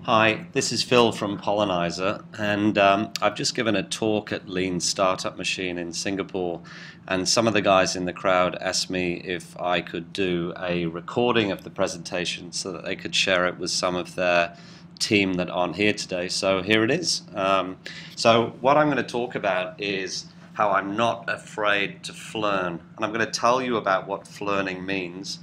Hi, this is Phil from Pollenizer, and I've just given a talk at Lean Startup Machine in Singapore, and some of the guys in the crowd asked me if I could do a recording of the presentation so that they could share it with some of their team that aren't here today. So here it is. So what I'm going to talk about is how I'm not afraid to flearn, and I'm going to tell you about what flearning means,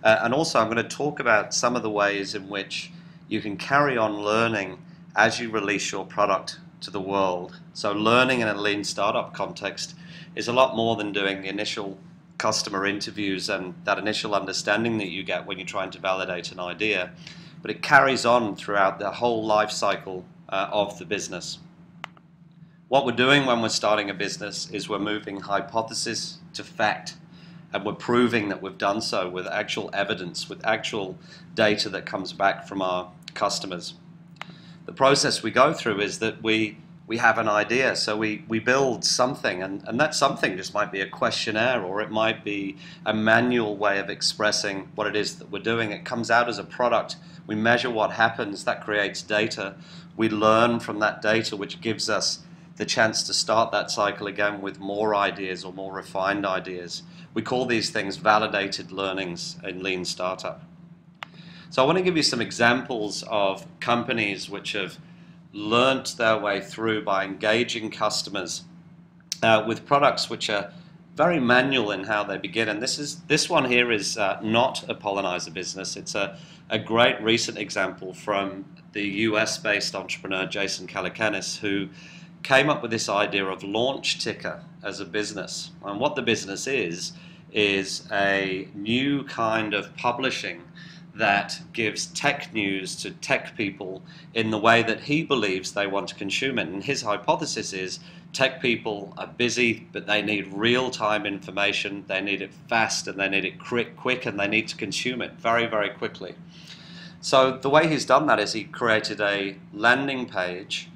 and also I'm going to talk about some of the ways in which you can carry on learning as you release your product to the world. So learning in a lean startup context is a lot more than doing the initial customer interviews and that initial understanding that you get when you're trying to validate an idea, but it carries on throughout the whole life cycle of the business. What we're doing when we're starting a business is we're moving hypothesis to fact, and we're proving that we've done so with actual evidence, with actual data that comes back from our customers. The process we go through is that we have an idea, so we build something, and that something just might be a questionnaire, or it might be a manual way of expressing what it is that we're doing. It comes out as a product. We measure what happens. That creates data. We learn from that data, which gives us the chance to start that cycle again with more ideas or more refined ideas. We call these things validated learnings in Lean Startup. So I want to give you some examples of companies which have learnt their way through by engaging customers with products which are very manual in how they begin. And this one here is not a Pollenizer business. It's a great recent example from the US-based entrepreneur Jason Calacanis, who came up with this idea of Launch Ticker as a business. And what the business is a new kind of publishing that gives tech news to tech people in the way that he believes they want to consume it. And his hypothesis is tech people are busy, but they need real-time information, they need it fast, and they need it quick, and they need to consume it very, very quickly. So the way he's done that is he created a landing page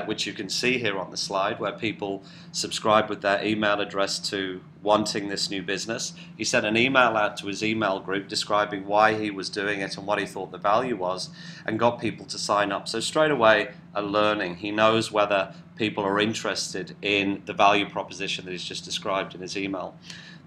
which you can see here on the slide, where people subscribe with their email address to wanting this new business. He sent an email out to his email group describing why he was doing it and what he thought the value was, and got people to sign up. So straight away, a learning. He knows whether people are interested in the value proposition that he's just described in his email.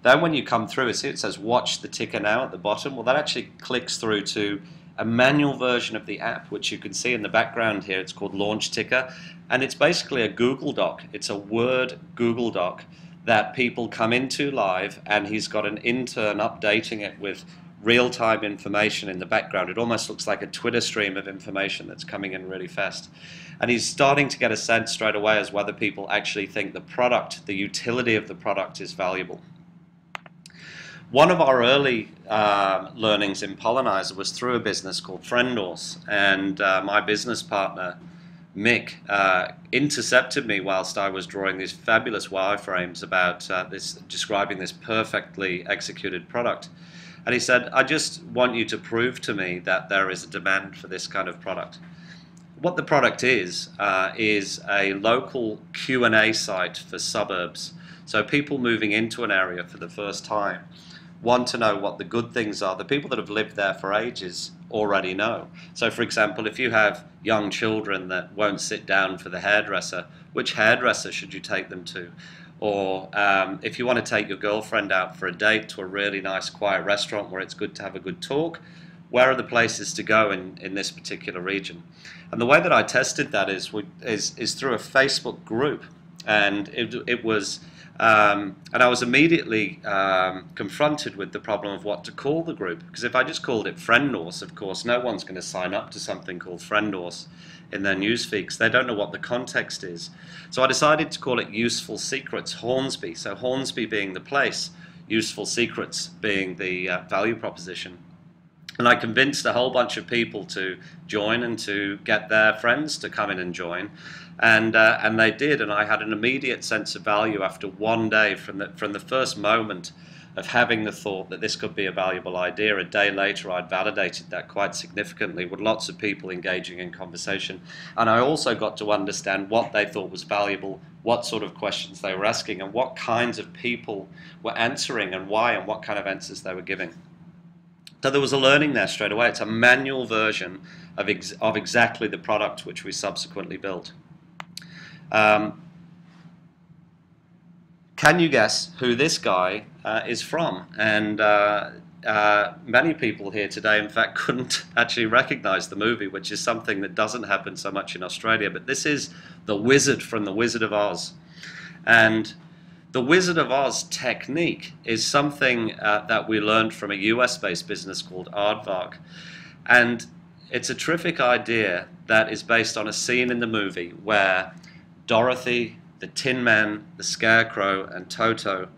Then when you come through, see it says watch the ticker now at the bottom. Well, that actually clicks through to a manual version of the app, which you can see in the background here. It's called Launch Ticker, and it's basically a Google Doc. It's a Word Google Doc that people come into live, and he's got an intern updating it with real-time information in the background. It almost looks like a Twitter stream of information that's coming in really fast. And he's starting to get a sense straight away as whether people actually think the product, the utility of the product, is valuable. One of our early learnings in Pollenizer was through a business called Friendorse, and my business partner Mick intercepted me whilst I was drawing these fabulous wireframes about describing this perfectly executed product. And he said, I just want you to prove to me that there is a demand for this kind of product. What the product is a local Q&A site for suburbs. So people moving into an area for the first time want to know what the good things are. The people that have lived there for ages already know. So for example, if you have young children that won't sit down for the hairdresser, which hairdresser should you take them to? Or if you want to take your girlfriend out for a date to a really nice quiet restaurant where it's good to have a good talk, where are the places to go in this particular region? And the way that I tested that is through a Facebook group, and it was and I was immediately confronted with the problem of what to call the group, because if I just called it Friendorse, of course, no one's going to sign up to something called Friendorse in their newsfeed because they don't know what the context is. So I decided to call it Useful Secrets Hornsby, so Hornsby being the place, Useful Secrets being the value proposition. And I convinced a whole bunch of people to join and to get their friends to come in and join. And they did, and I had an immediate sense of value after one day from the first moment of having the thought that this could be a valuable idea. A day later, I'd validated that quite significantly with lots of people engaging in conversation. And I also got to understand what they thought was valuable, what sort of questions they were asking, and what kinds of people were answering and why, and what kind of answers they were giving. So there was a learning there straight away. It's a manual version of exactly the product which we subsequently built. Can you guess who this guy is from? And many people here today, in fact, couldn't actually recognize the movie, which is something that doesn't happen so much in Australia. But this is the Wizard from The Wizard of Oz. And the Wizard of Oz technique is something that we learned from a US-based business called Aardvark. And it's a terrific idea that is based on a scene in the movie where Dorothy, the Tin Man, the Scarecrow, and Toto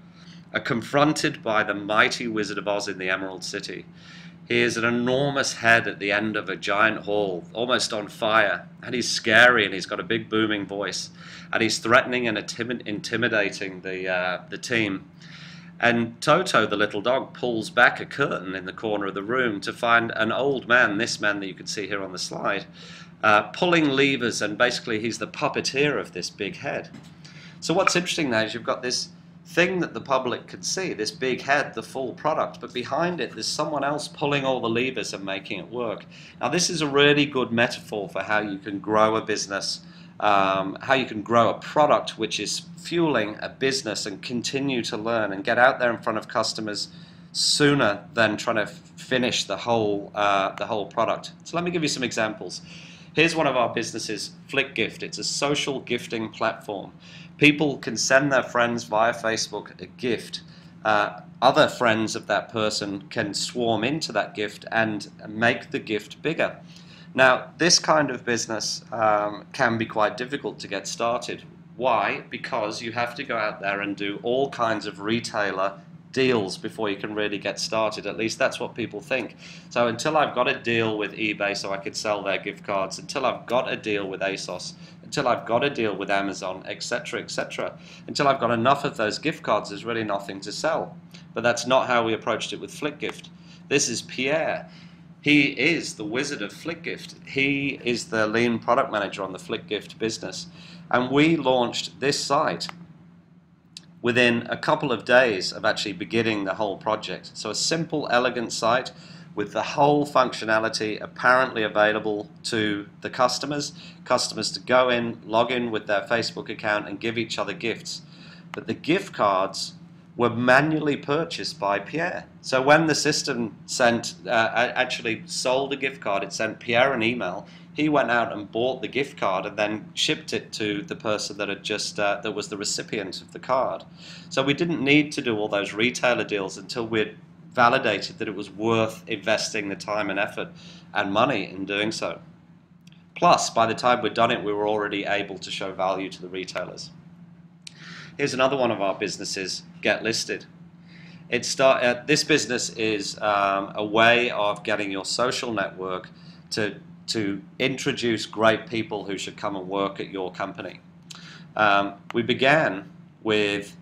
are confronted by the mighty Wizard of Oz in the Emerald City. He is an enormous head at the end of a giant hall, almost on fire, and he's scary, and he's got a big booming voice, and he's threatening and intimidating the team. And Toto, the little dog, pulls back a curtain in the corner of the room to find an old man, this man that you can see here on the slide, pulling levers, and basically he's the puppeteer of this big head. So what's interesting now is you've got this thing that the public can see, this big head, the full product, but behind it there's someone else pulling all the levers and making it work. Now this is a really good metaphor for how you can grow a business, how you can grow a product which is fueling a business and continue to learn and get out there in front of customers sooner than trying to finish the whole product. So let me give you some examples. Here's one of our businesses, FlickGift. It's a social gifting platform. People can send their friends via Facebook a gift. Other friends of that person can swarm into that gift and make the gift bigger. Now, this kind of business can be quite difficult to get started. Why? Because you have to go out there and do all kinds of retailer deals before you can really get started. At least that's what people think. So until I've got a deal with eBay so I could sell their gift cards, until I've got a deal with ASOS, until I've got a deal with Amazon, etc., etc., until I've got enough of those gift cards, there's really nothing to sell. But that's not how we approached it with FlickGift. This is Pierre. He is the wizard of FlickGift. He is the lean product manager on the FlickGift business. And we launched this site within a couple of days of actually beginning the whole project. So a simple, elegant site with the whole functionality apparently available to the customers to go in, log in with their Facebook account and give each other gifts. But the gift cards were manually purchased by Pierre. So when the system actually sold a gift card, it sent Pierre an email. He went out and bought the gift card and then shipped it to the person that had that was the recipient of the card. So we didn't need to do all those retailer deals until we'd validated that it was worth investing the time and effort and money in doing so. Plus, by the time we'd done it, we were already able to show value to the retailers. Here's another one of our businesses, Get Listed. This business is a way of getting your social network to introduce great people who should come and work at your company. We began with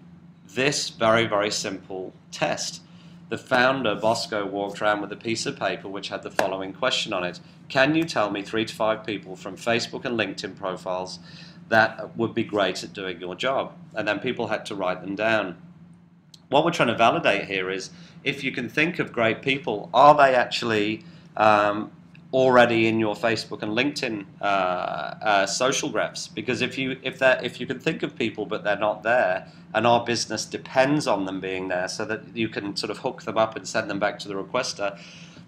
this very, very simple test. The founder, Bosco, walked around with a piece of paper which had the following question on it. Can you tell me 3 to 5 people from Facebook and LinkedIn profiles that would be great at doing your job? And then people had to write them down. What we're trying to validate here is if you can think of great people, are they actually already in your Facebook and LinkedIn social graphs? Because if you can think of people but they're not there, and our business depends on them being there so that you can sort of hook them up and send them back to the requester,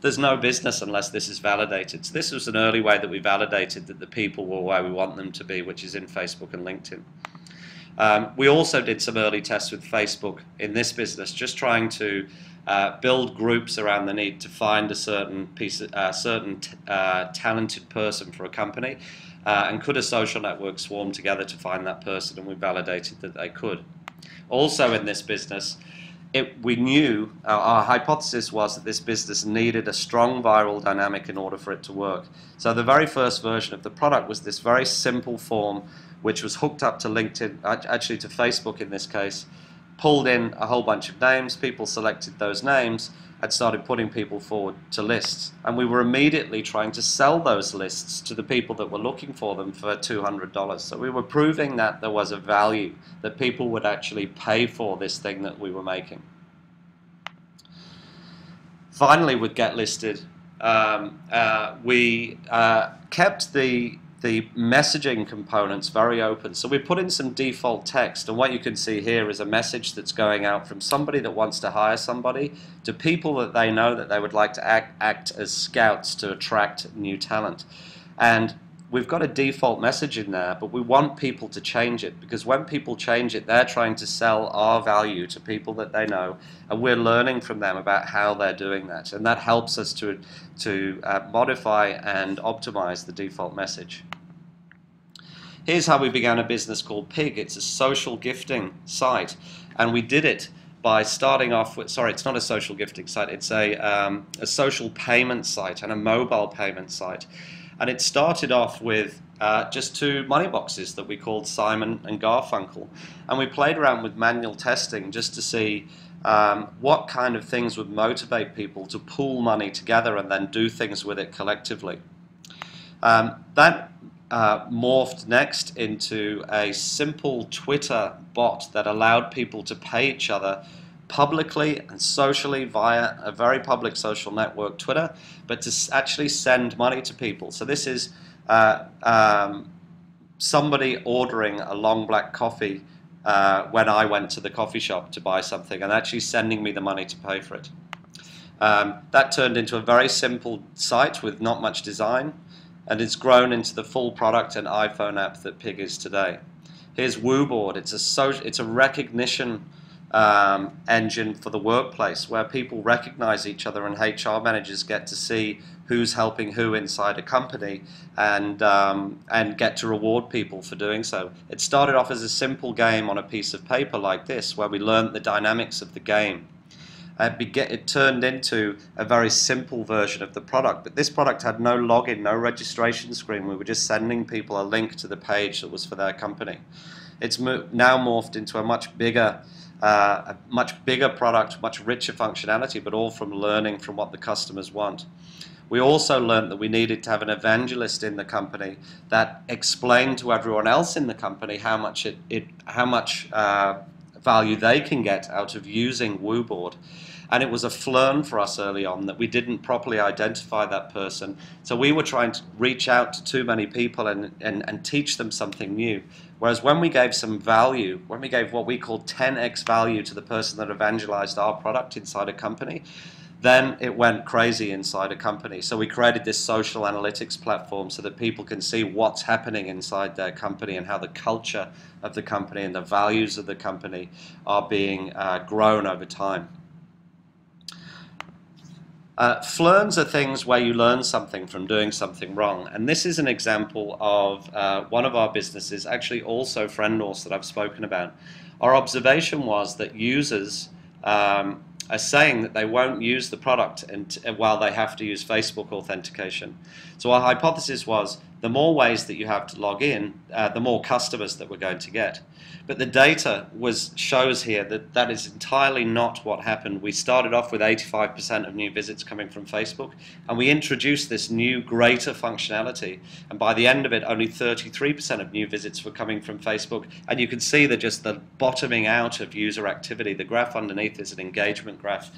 there's no business unless this is validated. So this was an early way that we validated that the people were where we want them to be, which is in Facebook and LinkedIn. We also did some early tests with Facebook in this business, just trying to build groups around the need to find a certain talented person for a company, and could a social network swarm together to find that person, and we validated that they could. Also in this business, we knew, our hypothesis was that this business needed a strong viral dynamic in order for it to work. So the very first version of the product was this very simple form which was hooked up to LinkedIn, actually to Facebook in this case, pulled in a whole bunch of names, people selected those names and started putting people forward to lists. And we were immediately trying to sell those lists to the people that were looking for them for $200. So we were proving that there was a value, that people would actually pay for this thing that we were making. Finally, with Get Listed, we kept the messaging components very open. So we put in some default text, and what you can see here is a message that's going out from somebody that wants to hire somebody to people that they know that they would like to act as scouts to attract new talent. And we've got a default message in there, but we want people to change it, because when people change it, they're trying to sell our value to people that they know, and we're learning from them about how they're doing that, and that helps us to modify and optimize the default message. Here's how we began a business called Pig. It's a social gifting site, and we did it by starting off with, sorry, it's not a social gifting site, it's a social payment site and a mobile payment site. And it started off with just 2 money boxes that we called Simon and Garfunkel. And we played around with manual testing just to see what kind of things would motivate people to pool money together and then do things with it collectively. That morphed next into a simple Twitter bot that allowed people to pay each other publicly and socially via a very public social network, Twitter, but to actually send money to people. So this is somebody ordering a long black coffee when I went to the coffee shop to buy something and actually sending me the money to pay for it. That turned into a very simple site with not much design, and it's grown into the full product and iPhone app that Pig is today. Here's WooBoard. It's a recognition engine for the workplace, where people recognize each other and HR managers get to see who's helping who inside a company and get to reward people for doing so. It started off as a simple game on a piece of paper like this, where we learned the dynamics of the game. It turned into a very simple version of the product, but this product had no login, no registration screen. We were just sending people a link to the page that was for their company. It's now morphed into a much bigger product, much richer functionality, but all from learning from what the customers want. We also learned that we needed to have an evangelist in the company that explained to everyone else in the company how much value they can get out of using WooBoard. And it was a flurn for us early on that we didn't properly identify that person. So we were trying to reach out to too many people and teach them something new. Whereas when we gave some value, when we gave what we called 10x value to the person that evangelized our product inside a company, then it went crazy inside a company. So we created this social analytics platform so that people can see what's happening inside their company and how the culture of the company and the values of the company are being grown over time. Flurns are things where you learn something from doing something wrong, and this is an example of one of our businesses, actually also Friendorse, that I've spoken about. Our observation was that users are saying that they won't use the product while they have to use Facebook authentication. So our hypothesis was the more ways that you have to log in, the more customers that we're going to get. But the data shows here that that is entirely not what happened. We started off with 85% of new visits coming from Facebook, and we introduced this new greater functionality, and by the end of it only 33% of new visits were coming from Facebook, and you can see that just the bottoming out of user activity. The graph underneath is an engagement graph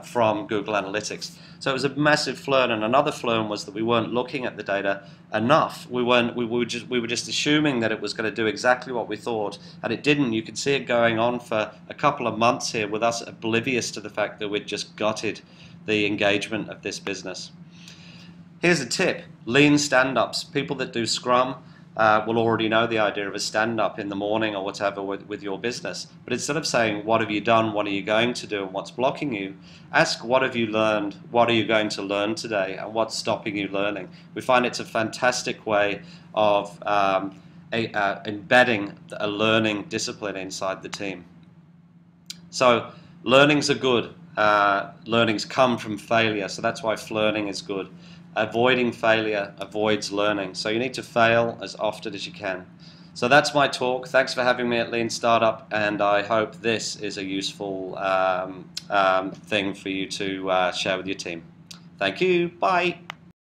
from Google Analytics. So it was a massive flurn, and another flurn was that we weren't looking at the data enough. We were just assuming that it was going to do exactly what we thought, and it didn't. You can see it going on for a couple of months here with us oblivious to the fact that we'd just gutted the engagement of this business. Here's a tip: lean stand-ups. People that do Scrum will already know the idea of a stand-up in the morning or whatever with your business. But instead of saying, what have you done, what are you going to do, and what's blocking you, ask, what have you learned, what are you going to learn today, and what's stopping you learning. We find it's a fantastic way of embedding a learning discipline inside the team. So learnings are good. Learnings come from failure, so that's why flirting is good. Avoiding failure avoids learning. So you need to fail as often as you can. So that's my talk. Thanks for having me at Lean Startup, and I hope this is a useful thing for you to share with your team. Thank you. Bye.